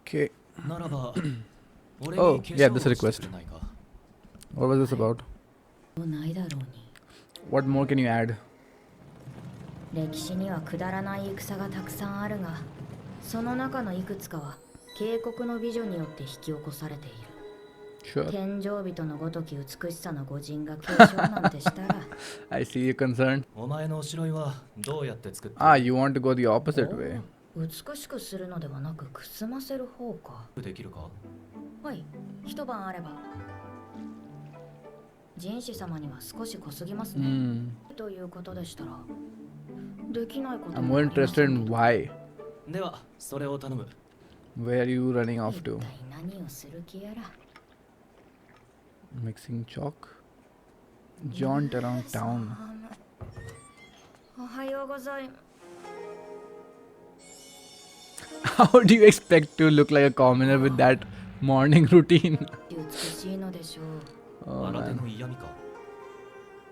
Okay. Oh, yeah, this request. What was this about? What more can you add? 歴史にはくだらない戦がたくさんあるが、その中のいくつかは警告の美女によって引き起こされている。Sure. 天井人のごとき美しさの御人が継承なんてしたら。I see you're concerned. お前のお城はどうやって作った？ Ah, you want to go the opposite way. 美しくするのではなくくすませる方か。できるか？はい、一晩あれば。人士様には少し濃すぎますね。ということでしたら。できないこと。I'm more interested in why. では、それを頼む。Where are you running off to? 一体何をする気やら。Mixing chalk. Jaunt around town. おはようございます。 How do you expect to look like a commoner with that morning routine? 美しいのでしょう。 Oh, man.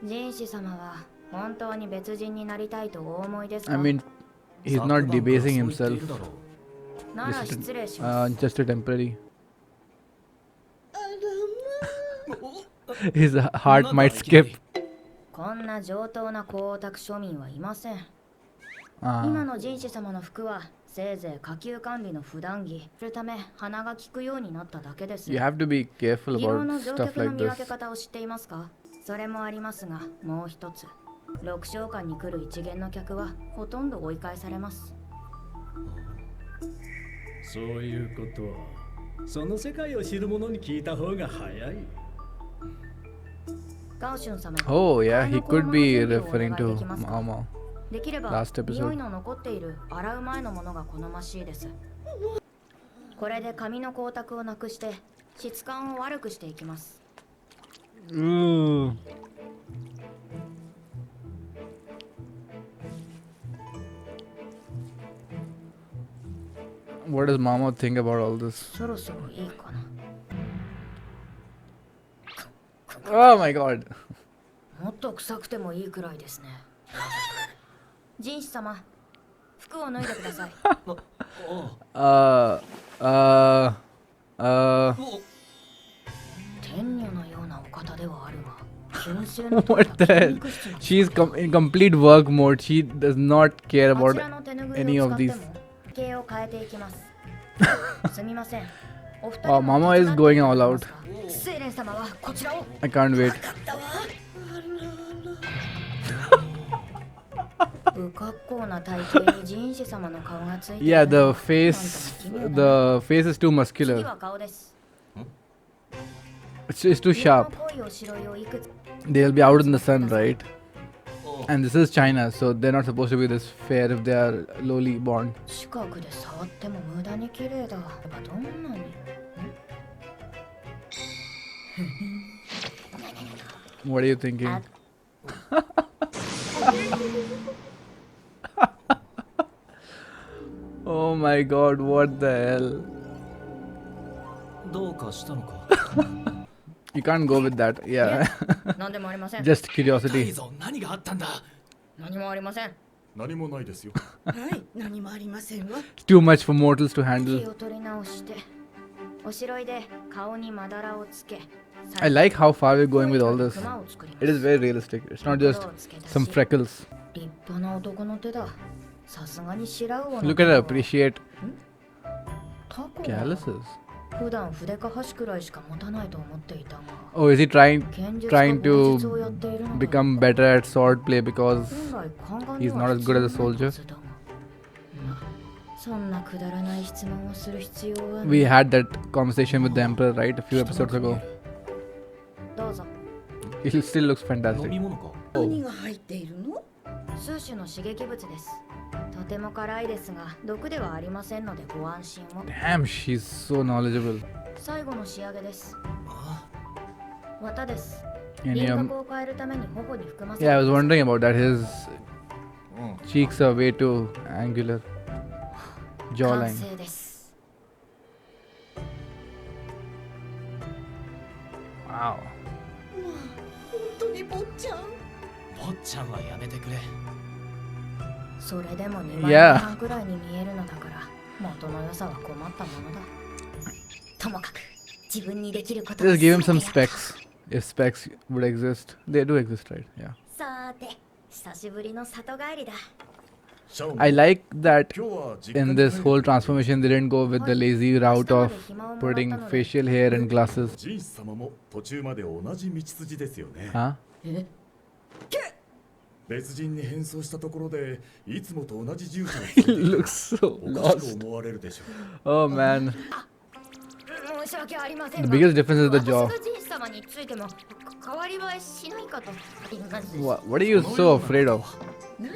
人士様は本当に別人になりたいとお思いですか？ I mean, he's not debasing himself. なら失礼します。Just a temporary. His heart might skip. こんな上等な光沢庶民はいません。今の人士様の服はせいぜい下級管理の普段着するため鼻が利くようになっただけです。 You have to be careful 色 about の乗 stuff 客の like 見分 this. け方を知っていますか？それもありますが、もう一つ。6章間に来る一元の客はほとんど追い返されます。そういうことはその世界を知る者に聞いた方が早い。ガオシュン様。 Oh, yeah, he could be referring to Mama. できれば Last episode. 匂いの残っている洗う前のものが好ましいです。これで髪の光沢をなくして質感を悪くしていきます。What does Mama think about all this? そろそろいいかな。 Oh my god. もっと臭くてもいいくらいですね。人士様、服を脱いでください。天女のようなお方ではあるが、純粋な What the hell? She's in complete work mode. She does not care about any of these. 形を変えていきます。すみません。 Oh, Mama is going all out. セイレン様はこちらを。 I can't wait. 不格好な体型に人士様の顔がついている。 Yeah, the face is too 次 muscular. は顔です。 It's too sharp. They'll be out in the sun, right? And this is China, so they're not supposed to be this fair if they are lowly born. 近くで触っても無駄に綺麗だ。どんなに What are you thinking? Oh my god, what the hell? どうかしたのか？ You can't go with that, yeah. 何でもありません。 Just curiosity. 何があったんだ？何もありません。何もないですよ。はい、何もありませんわ。 It's too much for mortals to 気 handle. を取り直して、おしろいで顔にまだらをつけ。 I like how far we're going with all this. It is very realistic. It's not just some freckles. 立派な男の手だ。さすがに白魚の。 Look at her, appreciate タコは calluses. 普段筆か箸くらいしか持たないと思っていたが。 Oh, is he trying 剣術か to 武術をやっているのだ。 become better at sword play because 本来勘が he's not as good as a soldier? そんなくだらない質問をする必要はない。 We had that conversation with the emperor, right? A few episodes ago. どうぞ。 He still looks fantastic. 飲み物か？何が入っているの？数種の刺激物です。とても辛いですが、毒ではありませんのでご安心を。 Damn, she's so knowledgeable. 最後の仕上げです。綿です。 And 輪 yeah, 郭を変えるために頬に含ませ yeah, I る was wondering about that. His cheeks are way too angular. 完 Jawline. 成です。 Wow. 本当に坊ちゃん。坊ちゃんはやめてくれ。それでも2枚 Yeah. 半くらいに見えるのだから、元の良さは困ったものだ。ともかく自分にできること Just give him some 全てやった specs. If specs would exist. They do exist, right? Yeah. さて久しぶりの里帰りだ I like that in this whole transformation they didn't go with the lazy route of putting facial hair and glasses. ジン様も途中まで同じ道筋ですよね。 Huh? 別人に変装したところでいつもと同じ住所を He looks so おかし lost. く思われるでしょう。 Oh man. 申し訳ありません The が biggest difference is the 私 jaw. がジン様についても変わり映えしないかと言いますし What are you so afraid of? なら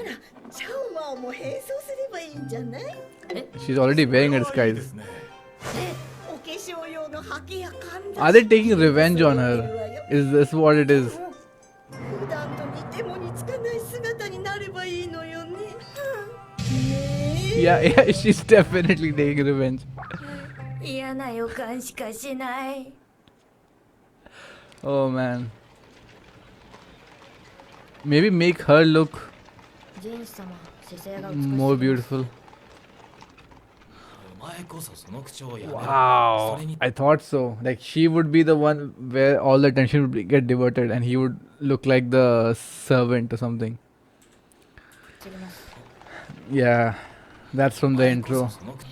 シャオマオも変装すればいいんじゃない？ She's already wearing a いいで disguise. すね。お化粧用のハケやかんだ Are they taking revenge on her? Is this what it is? 普段と似ても似つかない姿になればいいのよね。Yeah, yeah, she's definitely taking revenge. 嫌な予感しかしない Oh man. Maybe make her look ジン様姿勢が美しい more beautiful. お前こそその口をやめろ。 Wow. それに I thought so. Like she would be the one where all the attention would get diverted and he would look like the servant or something. 知ります Yeah. That's from the お前こ intro. そその口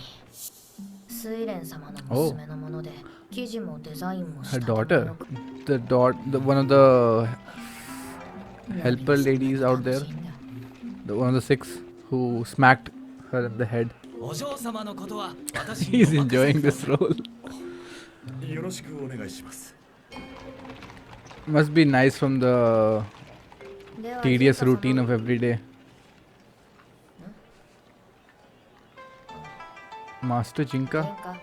睡蓮様の娘のもので生地もデザインも Her 仕立ても daughter. よく The one of the helper ladies out there. One of the 6 who smacked her in the head. お嬢様のことは私に He's enjoying this role. よろしくお願いします。 Must be nice from the では tedious ジン様 routine of every day. Master ジン Jinka? か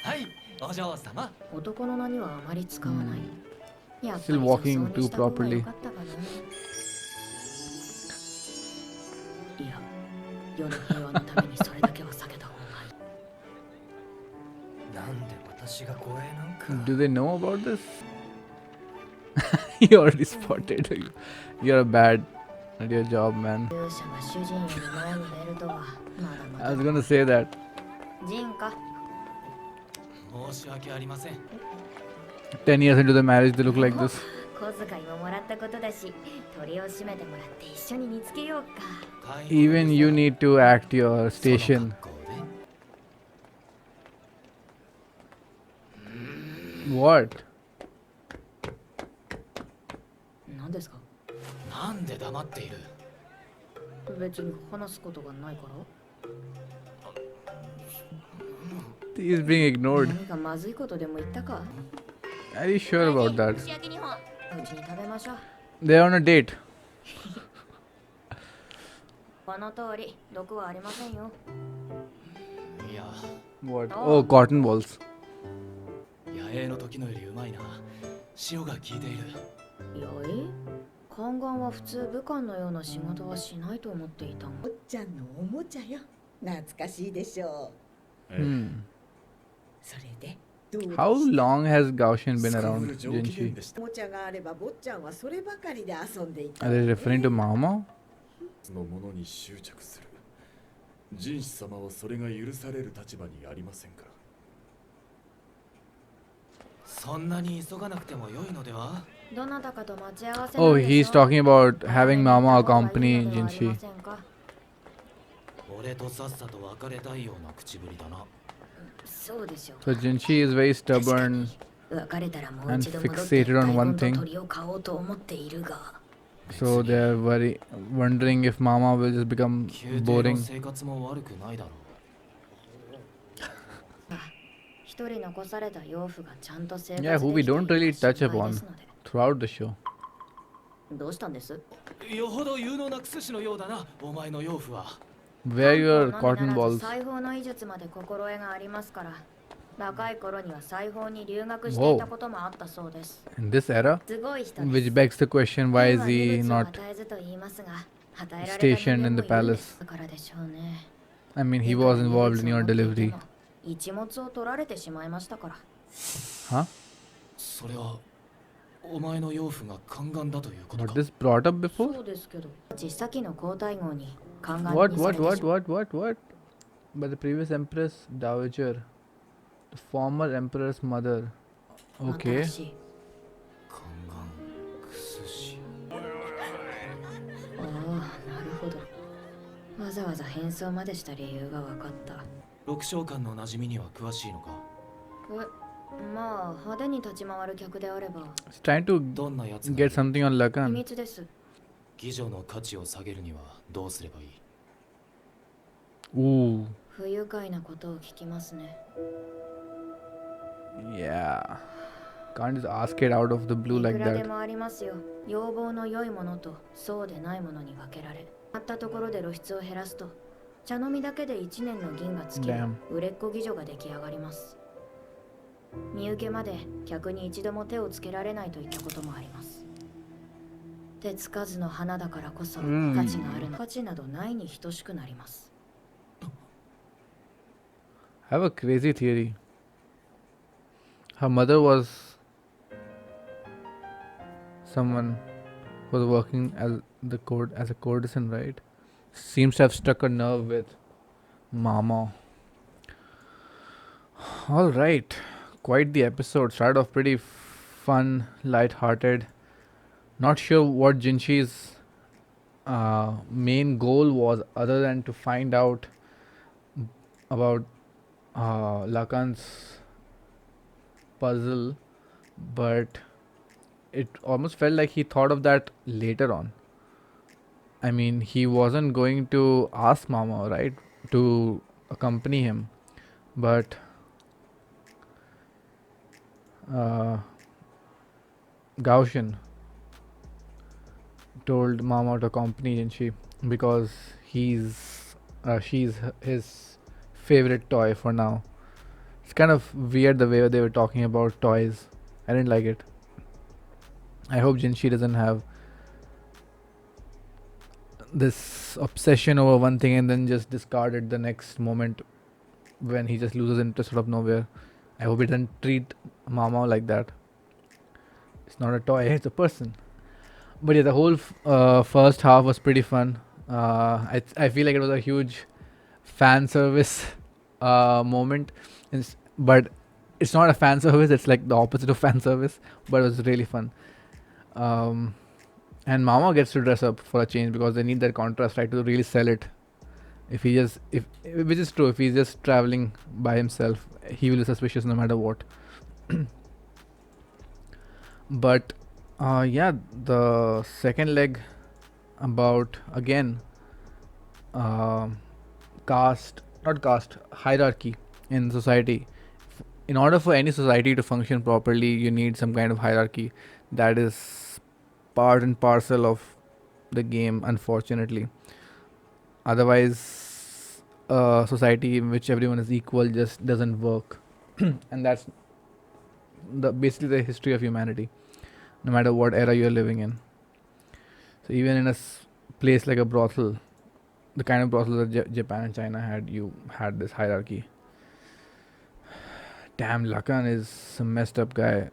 はいお嬢様。男の名にはあまり使わない、やっぱり Still 女装 walking に too した方が properly. 良かったかないや世の平和のためにそれだけは避けた方がいいなんで私が護衛なんか。 Do they know about this? You already spotted. You're a bad at your job, man. 勇者が主人より前に出るとはまだま I だ was gonna say that. ジンか申し訳ありません。 10 years into the marriage, they look like this. 小遣いももらったことだし鳥を締めてもらって一緒に煮つけようか Even you need to act your その station. 格好で What? 何ですかなんで黙っている。別に話すことがないから He is being ignored. 何かまずいことでも言ったか Are you sure about that? 串焼き2本うちに食べましょう They're on a date. この通り毒はありませんよいや What? Oh, cotton balls. 野営の時のよりうまいな。塩が効いている。よい宦官は普通武官のような仕事はしないと思っていたがおっちゃんのおもちゃよ。懐かしいでしょう。 Hmm. それでどうでし How た？ long has Gaoshan been すこぶ around, る上機嫌 Jinshi? でした。おもちゃがあれば坊ちゃんはそればかりで遊んでいた Are わ they ね。 referring to Mama? のものに執着する。ジン様はそれが許される立場にありませんから。そんなに急がなくても良いのでは。どなたかと待ち合わせ Oh, なんで he's しょう talking about having Mama 食べに行った方がいい accompany のではありま Jinshi. せんか俺とさっさと別れたいような口ぶりだな。そうでしょう So Jinshi is very stubborn. 別れたらもう and 一度戻って fixated on one 大根 thing. と鳥を買おうと思っているが So they're wondering if Mama will just become 宮廷の boring. 生活も悪くないだろ一人残された養父がちゃんと生活 Yeah, who we できてい don't るか really 心 touch 配 upon ですので throughout the show. どうしたんですう。よほど有能な薬師のようだな、お前の養父は。 Where your 漢方 cotton のみならず balls? 裁縫の医術まで心得がありますから若い頃には裁縫に留学していたこともあったそうです In this era? すごい人 Which begs the question, why is he not? 与えずと言いますが与えられた stationed in the 人間もいる palace? だからでしょうね I mean, he was involved in your delivery. 一物を取られてしまいましたから Huh? それは、お前の養父が宦官だということか Was。this brought up そ before? うですけど実先の皇太后に宦官 What, にさ what, れて what, what, what, what? By the previous empress, dowager. The former emperor's mother. Okay. 新しい。宦官クスシ。ああ、なるほど。わざわざ変装までした理由が分かった。六将官の馴染みには詳しいのか。まあ派手に立ち回る客であれば。He's trying to どんなやつが get something on 秘 LAKAN. 密です。妓女の価値を下げるにはどうすればいい？ Ooh. 不愉快なことを聞きますね。Yeah. Can't just ask it out of the blue い like くらで that. もありますよ。要望の良いものとそうでないものに分けられ。あったところで露出を減らすと、茶飲みだけで1年の銀が尽きる Damn. 売れっ子妓女が出来上がります。身請けまで客に一度も手をつけられないといったこともあります。手つかずの花だからこそ価値があるの、価値などないに等しくなります。I have a crazy theory. Her mother was someone who was working as a courtesan, right? Seems to have struck a nerve with Mama. All right, quite the episode. Started off pretty fun, light-hearted. Not sure what Jinshi's main goal was, other than to find out about Lakan's puzzle, but it almost felt like he thought of that later on. I mean, he wasn't going to ask Mama, right, to accompany him, but Gaoshin told Mama to accompany Jinshi because she's his favorite toy for now. It's kind of weird the way they were talking about toys. I didn't like it. I hope Jinshi doesn't have this obsession over one thing and then just discard it the next moment when he just loses interest out of nowhere. I hope he doesn't treat Mama like that. It's not a toy, it's a person. But yeah, the whole first half was pretty fun. I feel like it was a huge fan service moment, but it's not a fan service. It's like the opposite of fan service. But it was really fun. And Mama gets to dress up for a change because they need that contrast, right, to really sell it. If which is true, if he's just traveling by himself, he will be suspicious no matter what. But yeah, the second leg about again hierarchy in society. In order for any society to function properly, you need some kind of hierarchy. That is part and parcel of the game, unfortunately. Otherwise, a society in which everyone is equal just doesn't work. And that's basically the history of humanity, no matter what era you're living in. So even in a place like a brothel, the kind of brothel that Japan and China had, you had this hierarchy. Damn, Lakan is a messed up guy.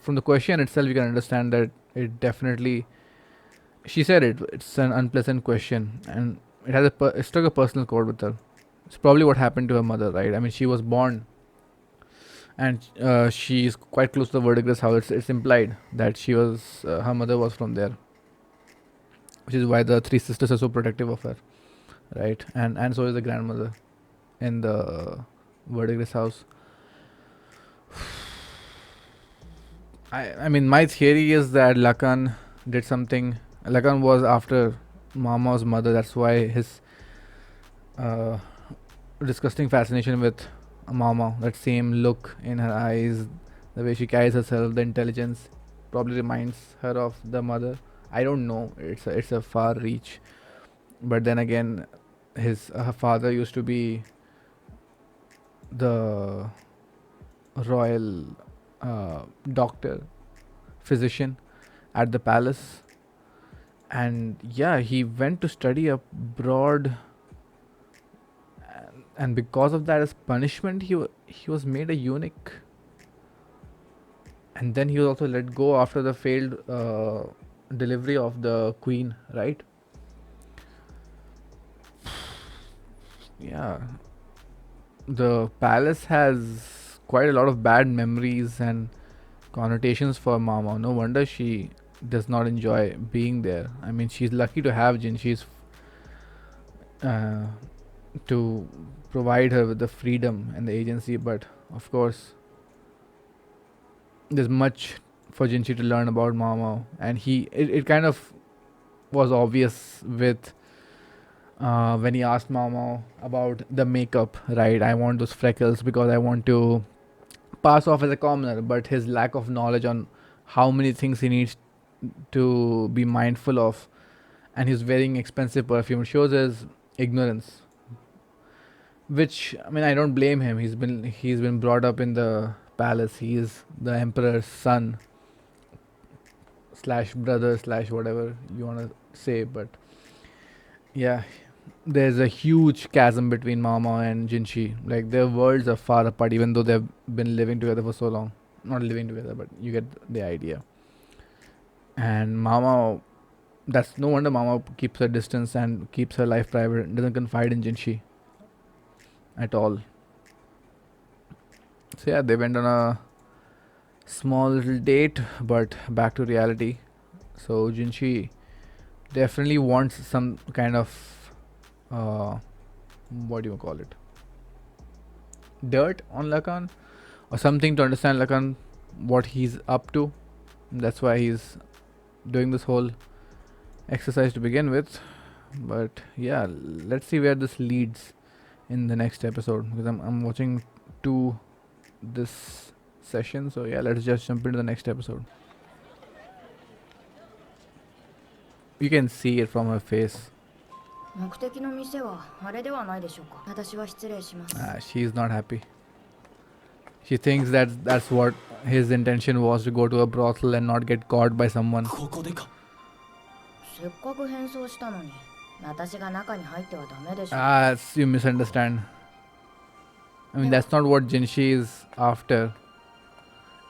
From the question itself, you can understand that it definitely. She said it's an unpleasant question, and it struck a personal chord with her. It's probably what happened to her mother, right? I mean, she was born, and she is quite close to the Verdigris house. It's implied that her mother was from there, which is why the three sisters are so protective of her, right? And so is the grandmother in the Verdigris house. I mean, my theory is that Lakan did something. Lakan was after Mama's mother. That's why his disgusting fascination with Mama, that same look in her eyes, the way she carries herself, the intelligence, probably reminds her of the mother. I don't know. It's a far reach, but then again, her father used to be the royal doctor, physician at the palace, and yeah, he went to study abroad, and because of that, as punishment, he was made a eunuch, and then he was also let go after the failed delivery of the queen, right? Yeah, the palace has quite a lot of bad memories and connotations for Mama. No wonder she does not enjoy being there. I mean, she's lucky to have Jinshi's uh, to provide her with the freedom and the agency, but of course, there's much for Jinshi to learn about Mama, and it kind of was obvious with when he asked Mama about the makeup, right? I want those freckles because I want to pass off as a commoner, but his lack of knowledge on how many things he needs to be mindful of, and he's wearing expensive perfume shows his ignorance. Which, I mean, I don't blame him. He's been brought up in the palace. He is the emperor's son slash brother slash whatever you want to say. But yeah, there's a huge chasm between Mama and Jinshi. Like their worlds are far apart, even though they've been living together for so long. Not living together, but you get the idea. And Mama, that's no wonder Mama keeps her distance and keeps her life private. Doesn't confide in Jinshi at all. So yeah, they went on a small little date, but back to reality. So Jinshi definitely wants some kind of uh, what do you call it? Dirt on Lakan or something to understand Lakan what he's up to. That's why he's doing this whole exercise to begin with. But yeah, let's see where this leads in the next episode because I'm watching two this session. So yeah, let's just jump into the next episode. You can see it from her face. 目的の店はあれではないでしょうか。私は失礼します。She's not happy. She thinks that that's what his intention was, to go to a brothel and not get caught by someone. ここでか。せっかく変装したのに、私が中に入ってはダメでしょ。You misunderstand. I mean, that's not what Jinshi is after.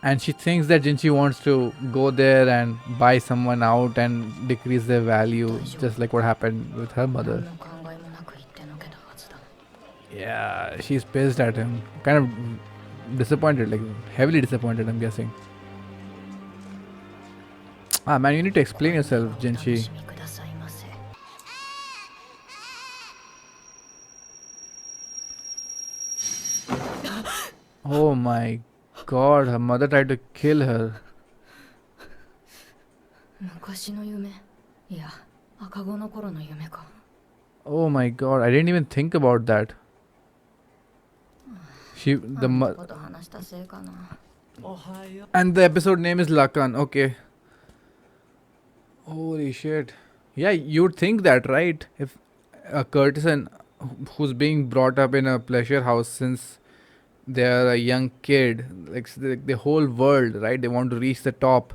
And she thinks that Jinshi wants to go there and buy someone out and decrease their value, just like what happened with her mother. 何の考えもなく言ってのけたはずだ。Yeah, she's pissed at him. Kind of disappointed, like heavily disappointed, I'm guessing. Ah, man, you need to explain yourself, お楽 Jinshi. しみくださいませ。Oh my god, her mother tried to kill her. 昔の夢。いや、赤子の頃の夢か。Oh my god, I didn't even think about that. The こと話したせいかな。and the episode name is Lakan. Okay. Holy shit. Yeah, you'd think that, right? If a courtesan who's being brought up in a pleasure house since they're a young kid, like the whole world, right? They want to reach the top,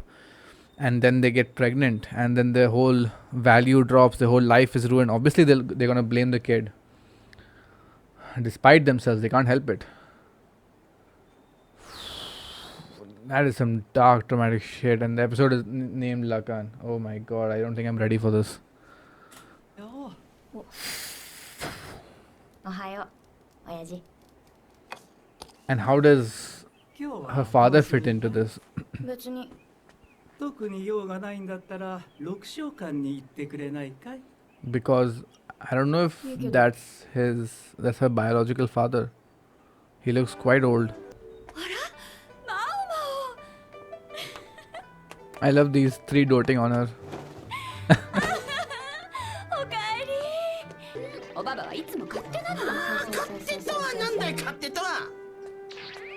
and then they get pregnant, and then their whole value drops, their whole life is ruined. Obviously, they're gonna blame the kid. Despite themselves, they can't help it. That is some dark, dramatic shit, and the episode is named Lakan. Oh my god, I don't think I'm ready for this. おはよう、親父。 And how does her father fit into this? 別に。特に用がないんだったら六章館に行ってくれないかい Because I don't know if that's her biological father. He looks quite old. I love these three doting on her. おかえり。おばばはいつも勝手なの。勝手とはなんだい勝手とは。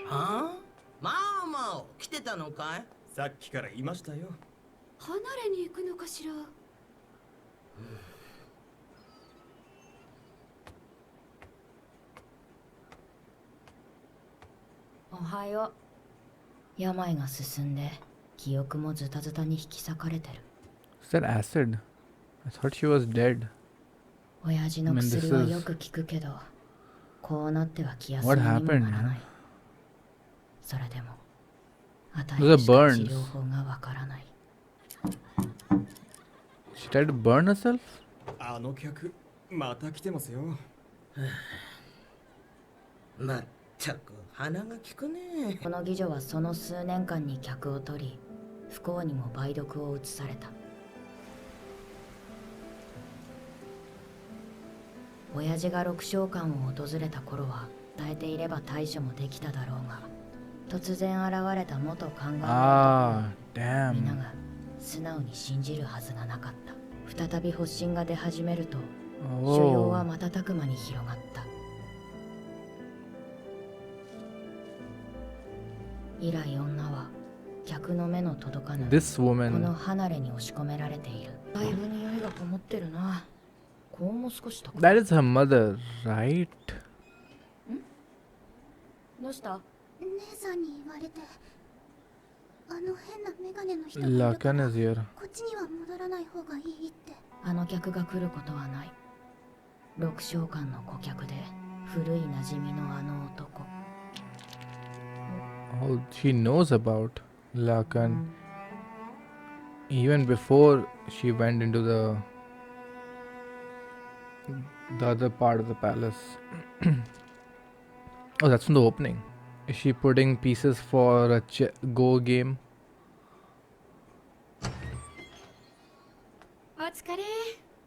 はあ、まあまあ来てたのかい。さっきからいましたよ。離れに行くのかしら。おはよう。病が進んで記憶もズタズタに引き裂かれてる。Is that acid? I thought she was dead. 親父の薬はよく効くけど、こうなっては気休めにも What happened, ならな man? い。それでも、与 Those え are るしか burns. 治療法がわからない。 She tried to burn herself? あの客また来てますよ。まったく鼻が利くね。この妓女はその数年間に客を取り、不幸にも梅毒を移された。親父が六召喚を訪れた頃は耐えていれば対処もできただろうが、突然現れた元宦官の Ah, 男を皆 damn. が素直に信じるはずがなかった。再び発疹が出始めると所用は Oh, 瞬く間に広がった。以来女は客の目の届かぬ this この woman. 離れに押し込められている。だいぶ匂いがこもってるな。こうも少し高い。 That is her mother, right? どうした？姉さんに言われて、あの変なメガネの人がいるから LAKAN is here. こっちには戻らない方がいいって。あの客が来ることはない。六召喚の顧客で古い馴染みのあの男。 Oh, she knows about LAKAN even before she went into the other part of the palace. Oh, that's from the opening. Is she putting pieces for a Go game? お疲れ。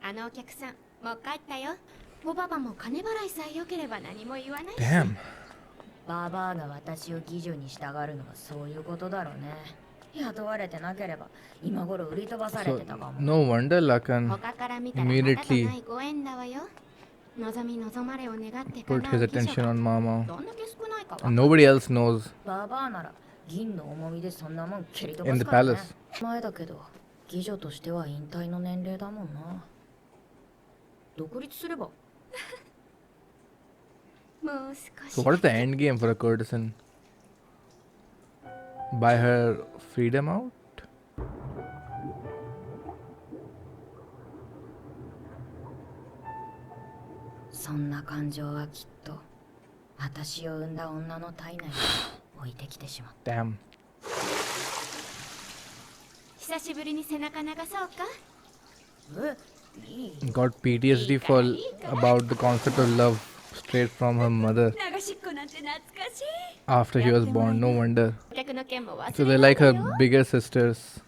あのお客さん、もう帰ったよ。おばばも金払いさえ良ければ何も言わないし。Damn. バーバーが私を妓女に従うのはそういうことだろうね。雇われてなければ今頃売り飛ばされ So てたかも。 no wonder LAKAN 他から見たらまたと immediately ないご縁だわよ。望み望まれを願って put 叶 his う妓女 attention が on Mama. どんだけ少ないかわか And る。 nobody else knows バーバーなら銀の重みでそんなもん蹴り飛ば in す the からね。 palace. 前だけど妓女としては引退の年齢だもんな。独立すれば。もう少し。 So what is the end game for a courtesan? Buy her freedom out? そんな感情はきっと私を産んだ女の体内に置いてきてしまった。 Damn. 久しぶりに背中流そうか。いい Got PTSD for about the concept of love straight from her mother 流しっこなんて懐かしい。 after she was born. No wonder. お客の件も忘 So れ they're ない like で her よ。 bigger sisters,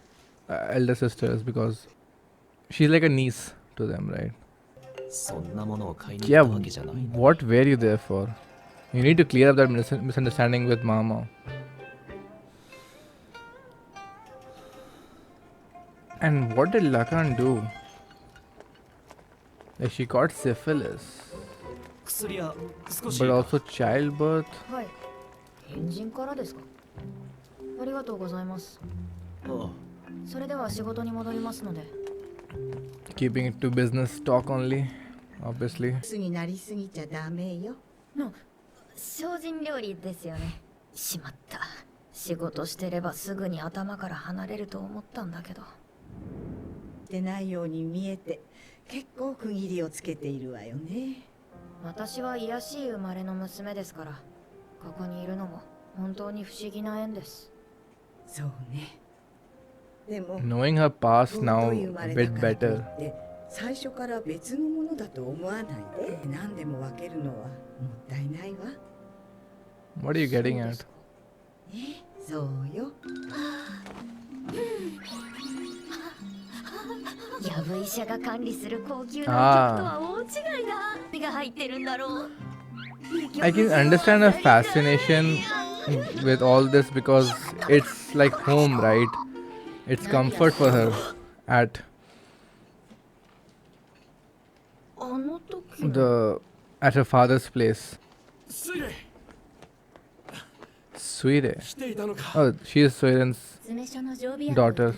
elder sisters, because she's like a niece to them, right? そんなものを買いに行 Yeah, ったわけじゃない。 what were you there for? You need to clear up that misunderstanding with Mama. And what did LAKAN do? Like she got syphilis, 薬屋少し but also childbirth. はい。変人からですか。ありがとうございます。ああそれでは仕事に戻りますので。 Keeping it to business talk only, obviously. すになりすぎちゃダメよ。精進料理ですよね。しまった。仕事してればすぐに頭から離れると思ったんだけど。でないように見えて結構区切りをつけているわよね。私は卑しい生まれの娘ですから、ここにいるのも本当に不思議な縁です。そうね。でも Knowing her past 尊 now い生ま a れ bit だからとい better. って最初から別のものだと思わないで。何でも分けるのはもったいないわ。 What are you getting そうで at? すか。そうよ。ヤブ医者が管理する高級な曲とは大違いだ。何が入ってるんだろう。 I can understand her fascination with all this because it's like home, right? It's comfort for her at あの時 at her father's place. スイレ Suire. 来ていたのか。 Oh, she is Suiren's 詰所の常備薬 daughter.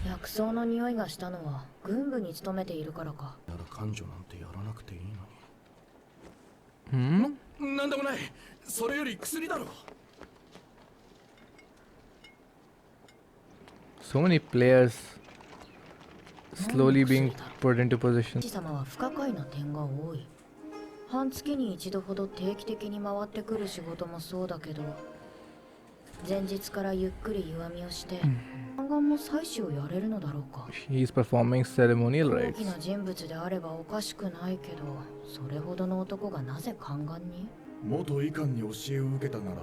薬草の匂いがしたのは軍部に勤めているからか。なら彼女なんてやらなくていい Hmm? のに。なんでもない。それより薬だろ。 So many players slowly being put into position. 父様は不可解な点が多い。半月に一度ほど定期的に回ってくる仕事もそうだけど、前日からゆっくり弱みをして、看護んも祭祀をやれるのだろうか。 He's performing ceremonial 大 rites. きな人物であればおかしくないけど、それほどの男がなぜ宦官に？元医官に教えを受けたなら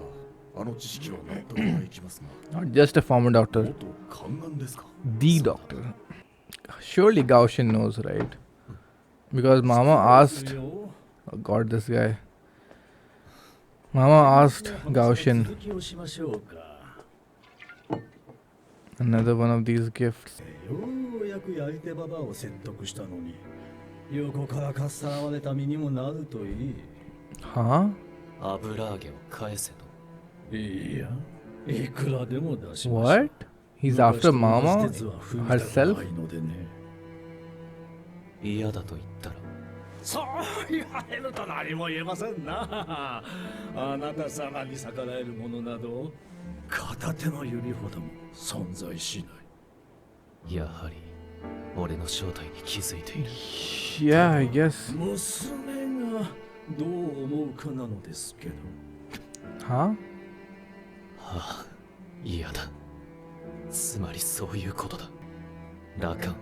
あの知識は納得がいきますが Not just a former doctor. 元宦官ですか The doctor. Surely Gaoshin knows, right? Because Mama asked. Oh god, this guy. Mama asked 続 Gaoshin きをしましょうか。 another one of these gifts. ようやくやり手ババアを説得したのに、横からかっさらわれた身にもなるといい。 Huh? 油揚げを返せと。いや、いくらでも出しましょう。 What? He's after 昔と同じ Mama 鉄は踏みたく herself? ないのでね。嫌だと言ったら。そう言われると何も言えませんな。あなた様に逆らえるものなど片手の指ほども存在しない。やはり俺の正体に気づいている。 Yeah, I guess. 娘がどう思うかなのですけど。 Huh? はあ、嫌だ。つまりそういうことだ。ラカンは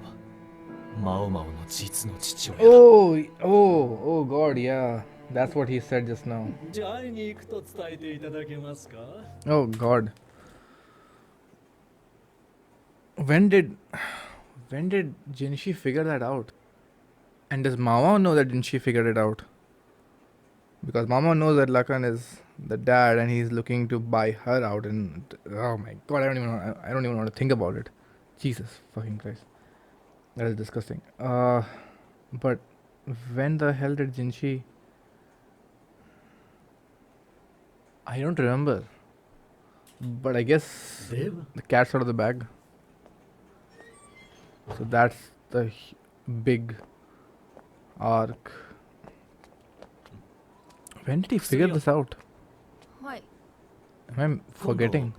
マオマオの実の父親だ。Oh god, yeah. That's what he said just now. じゃあ会いに行くと伝えていただけますか？ Oh god. When did Jinshi figure that out? And does Mama know that Jinshi figured it out? Because Mama knows that Lakan is the dad and he's looking to buy her out, and oh my god, I don't even want to think about it. Jesus fucking Christ. That is disgusting. But when the hell did Jinshi? I don't remember. But I guess では the cat's out of the bag. So that's the big arc. When did he figure this out? はい。 Am I forgetting?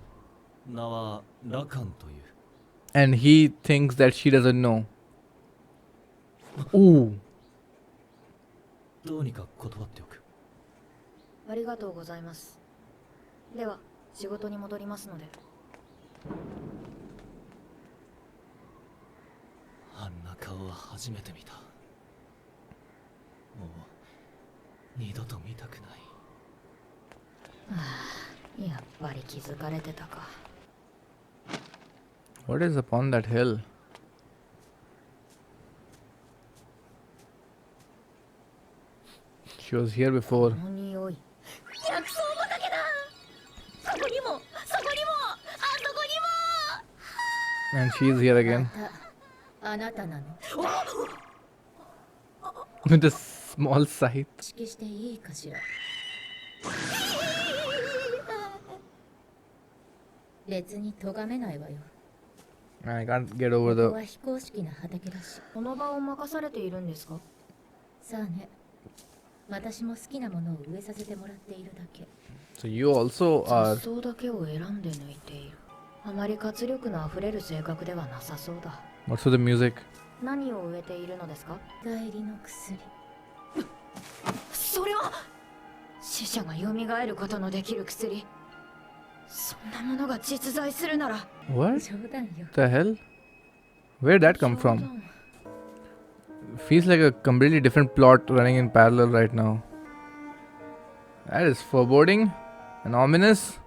名はラカンという。 And he thinks that she doesn't know. Ooh. どうにか断っておく。ありがとうございます。では仕事に戻りますので。あんな顔は初めて見た。もう二度と見たくない。やっぱり気づかれてたか。 What is upon that hill? She was here before. この匂い。薬草畑だ。そこにも、そこにも、あそこにも。 And she's here again. あなたなの？ With a small scythe. 指揮していいかしら。別に咎めないわよ。 I can't get over ここ the. は非公式な畑だし。この場を任されているんですか？さあね。私も好きなものを植えさせてもらっているだけ。 So you also are. 雑草だけを選んで抜いている。あまり活力のあふれる性格ではなさそうだ。 What's with the music? 何を植えているのですか？代理の薬。それは死者が蘇ることのできる薬。そんなものが実在するなら。 What 冗談よ。 the hell? Where did that come 冗 from? 談。 Feels like a completely different plot running in parallel right now. That is foreboding and ominous.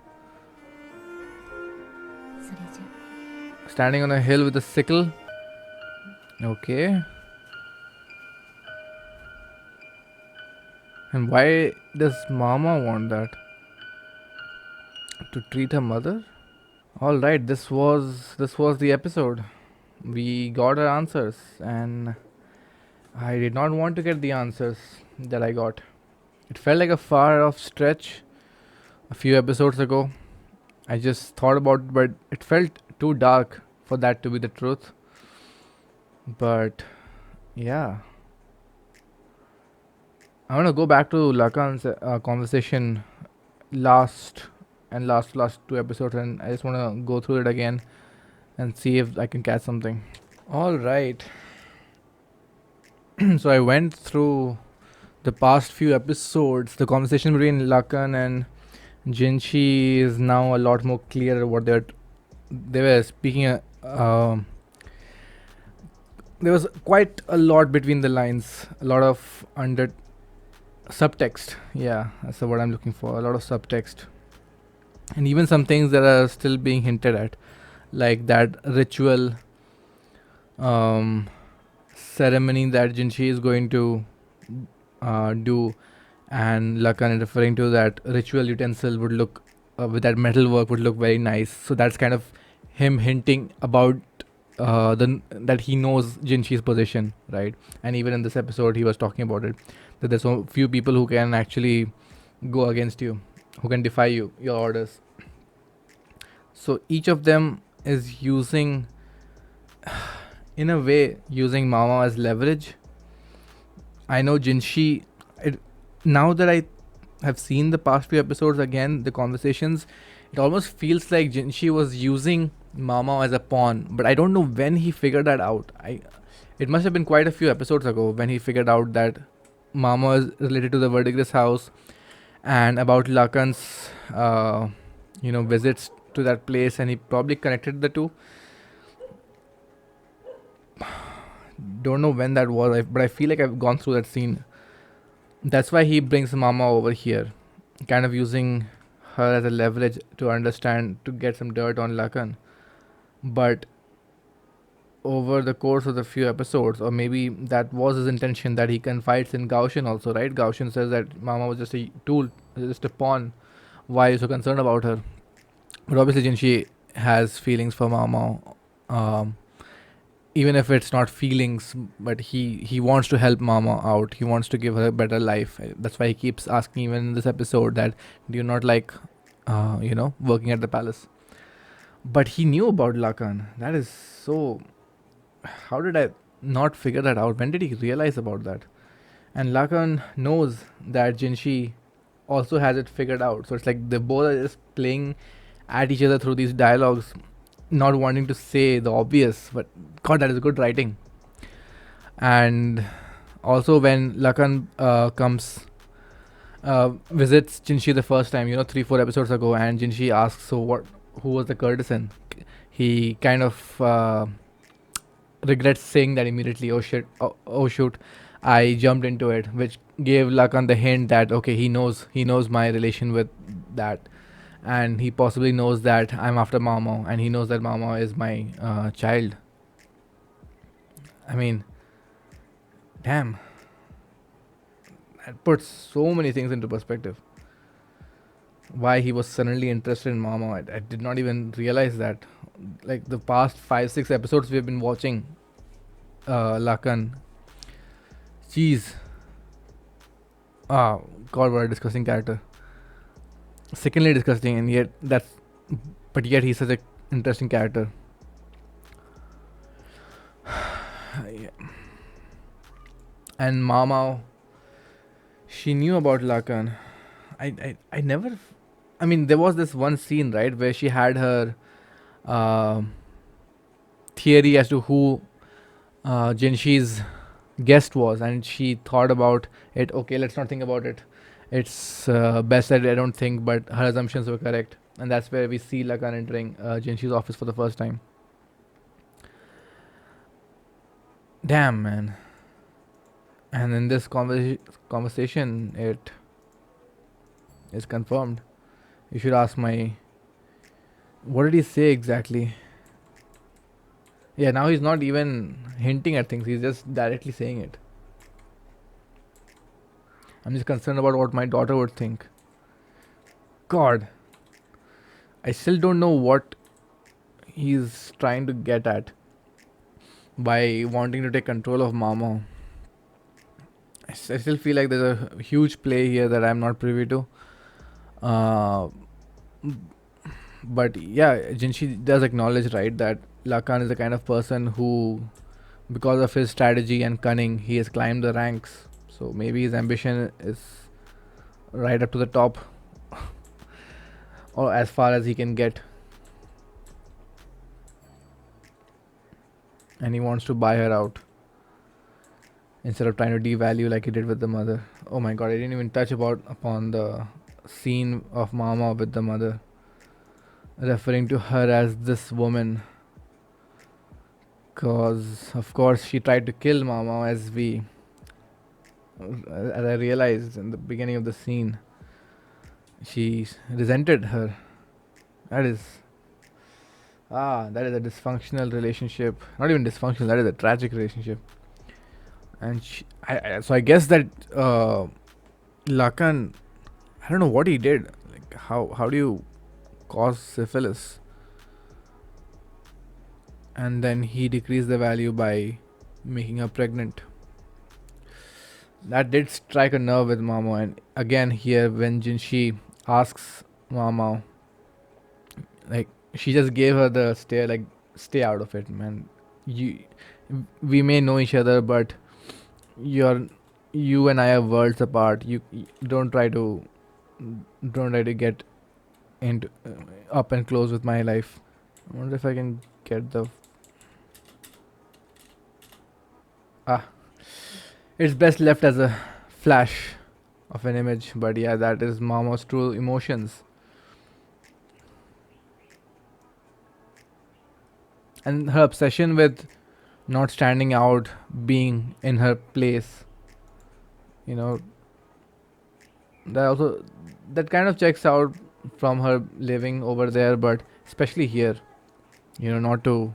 それじゃ。 Standing on a hill with a sickle. Okay. And why does Mama want that? To treat her mother? Alright, this was the episode. We got our answers, and I did not want to get the answers that I got. It felt like a far off stretch a few episodes ago. I just thought about it, but it felt too dark for that to be the truth. But yeah, I want to go back to Lakan's conversation last two episodes, and I just want to go through it again and see if I can catch something. All right. So I went through the past few episodes. The conversation between Lakan and Jinshi is now a lot more clear. What they were speaking Um, there was quite a lot between the lines, a lot of under subtext. Yeah, that's the word I'm looking for. A lot of subtext, and even some things that are still being hinted at, like that ritual um, ceremony that Jinshi is going to do, and Lakan referring to that ritual utensil would look with that metal work would look very nice. So that's kind of him hinting about that he knows Jinshi's position, right? And even in this episode, he was talking about it, that there's so few people who can actually go against you, who can defy your orders. So each of them is using, in a way, using Mama as leverage. I know Jinshi. Now that I have seen the past few episodes again, the conversations, it almost feels like Jinshi was using Mama as a pawn, but I don't know when he figured that out. It must have been quite a few episodes ago when he figured out that Mama is related to the Verdigris house, and about Lakan's, visits to that place, and he probably connected the two. Don't know when that was, but I feel like I've gone through that scene. That's why he brings Mama over here, kind of using her as a leverage to understand, to get some dirt on Lakan. But over the course of the few episodes, or maybe that was his intention, that he confides in Gaoshin also, right? Gaoshin says that Mama was just a tool, just a pawn. Why are you so concerned about her? But obviously, Jinshi has feelings for Mama. Um, Even if it's not feelings, but he wants to help Mama out, he wants to give her a better life. That's why he keeps asking, even in this episode, that do you not like working at the palace? But he knew about Lakan. That is so, how did I not figure that out? When did he realize about that? And Lakan knows that Jinshi also has it figured out, so it's like they both are just playing at each other through these dialogues, not wanting to say the obvious, but God, that is good writing. And also, when Lakan visits Jinshi the first time, 3-4 episodes ago, and Jinshi asks, "So what? Who was the courtesan?" He kind of regrets saying that immediately. Oh shit! Oh shoot! I jumped into it, which gave Lakan the hint that okay, he knows my relation with that, and he possibly knows that I'm after Mama, and he knows that Mama is my child. I mean, damn, that puts so many things into perspective. Why he was suddenly interested in Mama, I did not even realize that. Like the past 5-6 episodes we've been watching, Lakan. Jeez. Ah, God, what a disgusting character. Secondly disgusting, and yet he's such an interesting character. Yeah. And Mama, she knew about Lakan. I never. I mean, there was this one scene, right, where she had her uh, theory as to who Jinshi's guest was, and she thought about it. Okay, let's not think about it. It's best that I don't think, but her assumptions were correct, and that's where we see Lakan entering Jinshi's office for the first time. Damn, man. And in this conversation, it is confirmed. You should ask my. What did he say exactly? Yeah, now he's not even hinting at things, he's just directly saying it. I'm just concerned about what my daughter would think. God. I still don't know what he's trying to get at by wanting to take control of Mama. I still feel like there's a huge play here that I'm not privy to. Uh, but yeah, Jinshi does acknowledge, right, that Lakan is the kind of person who, because of his strategy and cunning, he has climbed the ranks. So maybe his ambition is right up to the top, or as far as he can get. And he wants to buy her out instead of trying to devalue like he did with the mother. Oh my god, I didn't even touch upon the scene of Mama with the mother, referring to her as this woman. Cause of course she tried to kill Mama, as I realized in the beginning of the scene. She resented her. That is that is a dysfunctional relationship. Not even dysfunctional. That is a tragic relationship. And so I guess that Lakan, I don't know what he did. Like how do you cause syphilis? And then he decreased the value by making her pregnant. That did strike a nerve with Mamo. And again here when Jinshi asks Mamo, like she just gave her the stare, like stay out of it, man. You, we may know each other, but you're you and I are worlds apart. You don't try to get into up and close with my life. I wonder if I can get the ah. It's best left as a flash of an image, but yeah, that is Mama's true emotions. And her obsession with not standing out, being in her place, you know, that also that kind of checks out from her living over there, but especially here, not to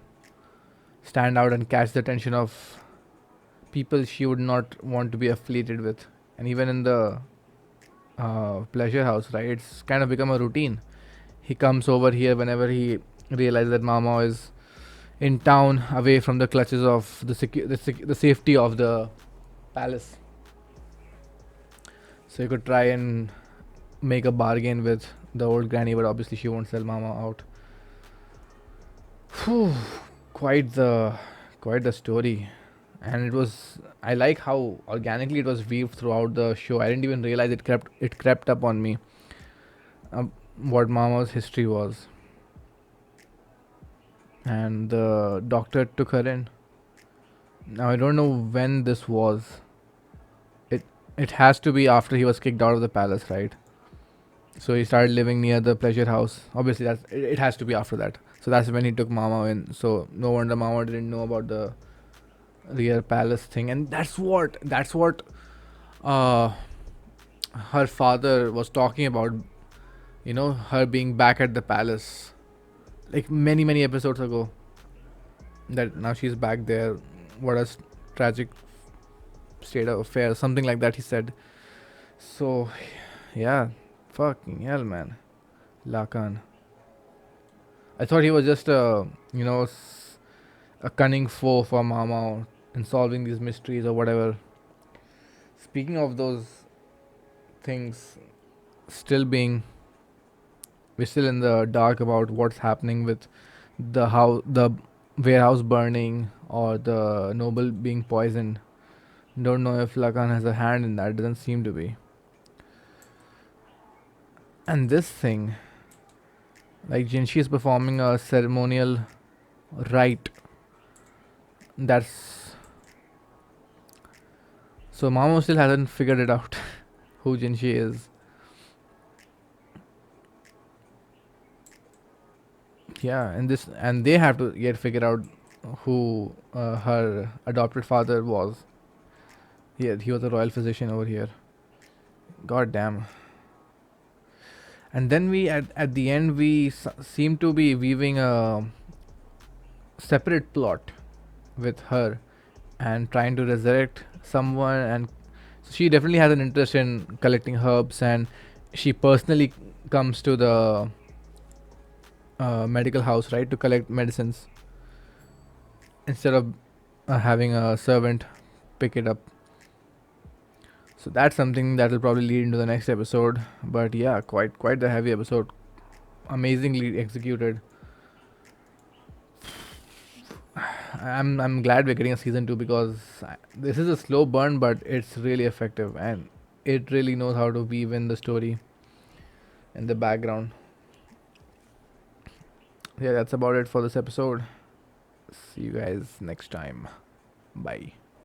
stand out and catch the attention of people she would not want to be affiliated with. And even in the pleasure house, right, it's kind of become a routine. He comes over here whenever he realizes that Mama is in town, away from the clutches of the safety of the palace. So you could try and make a bargain with the old granny, but obviously she won't sell Mama out. Whew, quite the quite the story. And I like how organically it was weaved throughout the show. I didn't even realize it crept up on me, what Mama's history was. And the doctor took her in. Now I don't know when this was. It has to be after he was kicked out of the palace, right? So he started living near the pleasure house. Obviously, it has to be after that. So that's when he took Mama in. So no wonder Mama didn't know about the real palace thing. And that's what uh, her father was talking about. Her being back at the palace, like many episodes ago. That now she's back there. What a tragic state of affairs. Something like that he said. So yeah, fucking hell, man. Lakan. I thought he was just a cunning foe for Mama in solving these mysteries or whatever. Speaking of those things, still being we're still in the dark about what's happening with the warehouse burning or the noble being poisoned. Don't know if Lakan has a hand in that. Doesn't seem to be. And this thing, like Jinshi is performing a ceremonial rite. That's so Mamo still hasn't figured it out who Jinshi is. Yeah, and they have to yet figure out who her adopted father was. He was a royal physician over here. God damn. And then we at the end we seem to be weaving a separate plot with her and trying to resurrect someone, and so she definitely has an interest in collecting herbs, and she personally comes to the medical house, right, to collect medicines instead of having a servant pick it up. So that's something that will probably lead into the next episode. But yeah, quite the heavy episode, amazingly executed. I'm glad we're getting a season 2 because this is a slow burn, but it's really effective and it really knows how to weave in the story in the background. Yeah, that's about it for this episode. See you guys next time. Bye.